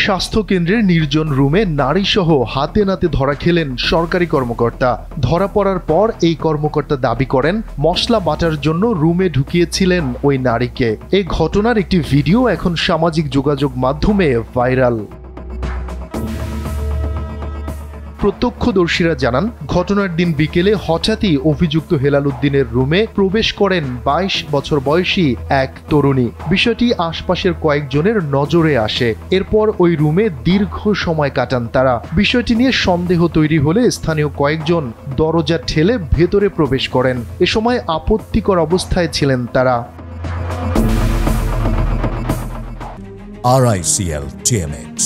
স্বাস্থ্য কেন্দ্রের নির্জন রুমে নারীসহ হাতে নাতে ধরা খেলেন সরকারি কর্মকর্তা। ধরা পড়ার পর এই কর্মকর্তা দাবি করেন মশলা বাটার জন্য রুমে ঢুকিয়েছিলেন ওই নারীকে। এই ঘটনার একটি ভিডিও এখন সামাজিক যোগাযোগ মাধ্যমে ভাইরাল। প্রত্যক্ষদর্শীরা জানান, ঘটনার দিন বিকেলে হঠাৎই অভিযুক্ত হেলাল উদ্দিনের রুমে প্রবেশ করেন 22 বছর বয়সী এক তরুণী। বিষয়টি আশপাশের কয়েকজনের নজরে আসে। এরপর ওই রুমে দীর্ঘ সময় কাটান তারা। বিষয়টি নিয়ে সন্দেহ তৈরি হলে স্থানীয় কয়েকজন দরজা ঠেলে ভেতরে প্রবেশ করেন। এ সময় আপত্তিকর অবস্থায় ছিলেন তারা। RICL TMX,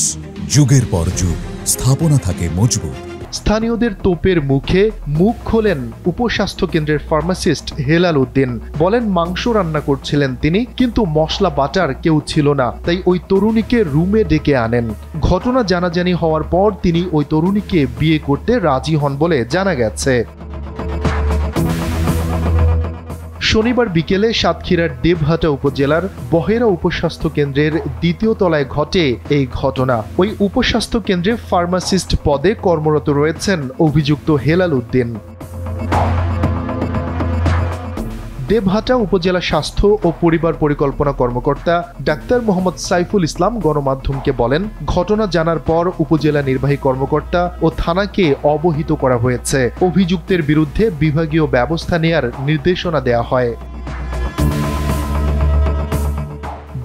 যুগের পর যুগ স্থাপনা থাকে মজবুত। স্থানীয়দের তোপের মুখে মুখ খোলেন উপস্বাস্থ্য কেন্দ্রের ফার্মাসিস্ট হেলাল উদ্দিন। বলেন মাংস রান্না করছিলেন তিনি, কিন্তু মশলা বাটার কেউ ছিল না, তাই ওই তরুণীকে রুমে ডেকে আনেন। ঘটনা জানাজানি হওয়ার পর তিনি ওই তরুণীকে বিয়ে করতে রাজি হন বলে জানা গেছে। শনিবার বিকেলে সাতক্ষীরার দেবহাটা উপজেলার বহেরা উপস্বাস্থ্য কেন্দ্রের দ্বিতীয় তলায় ঘটে এই ঘটনা। ওই উপস্বাস্থ্য কেন্দ্রে ফার্মাসিস্ট পদে কর্মরত রয়েছেন অভিযুক্ত হেলাল উদ্দিন। দেবহাটা উপজেলা স্বাস্থ্য ও পরিবার পরিকল্পনা কর্মকর্তা ডাক্তার মোহাম্মদ সাইফুল ইসলাম গণমাধ্যমকে বলেন, ঘটনা জানার পর উপজেলা নির্বাহী কর্মকর্তা ও থানাকে অবহিত করা হয়েছে। অভিযুক্তের বিরুদ্ধে বিভাগীয় ব্যবস্থা নেয়ার নির্দেশনা দেওয়া হয়।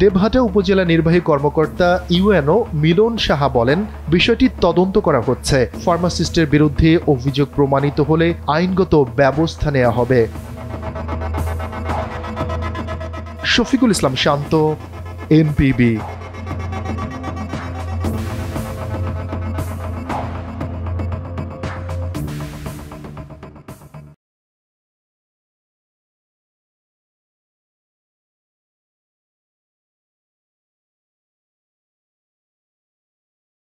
দেবহাটা উপজেলা নির্বাহী কর্মকর্তা ইউএনও মিলন সাহা বলেন, বিষয়টি তদন্ত করা হচ্ছে। ফার্মাসিস্টের বিরুদ্ধে অভিযোগ প্রমাণিত হলে আইনগত ব্যবস্থা নেওয়া হবে। শফিকুল ইসলাম শান্ত, NPB।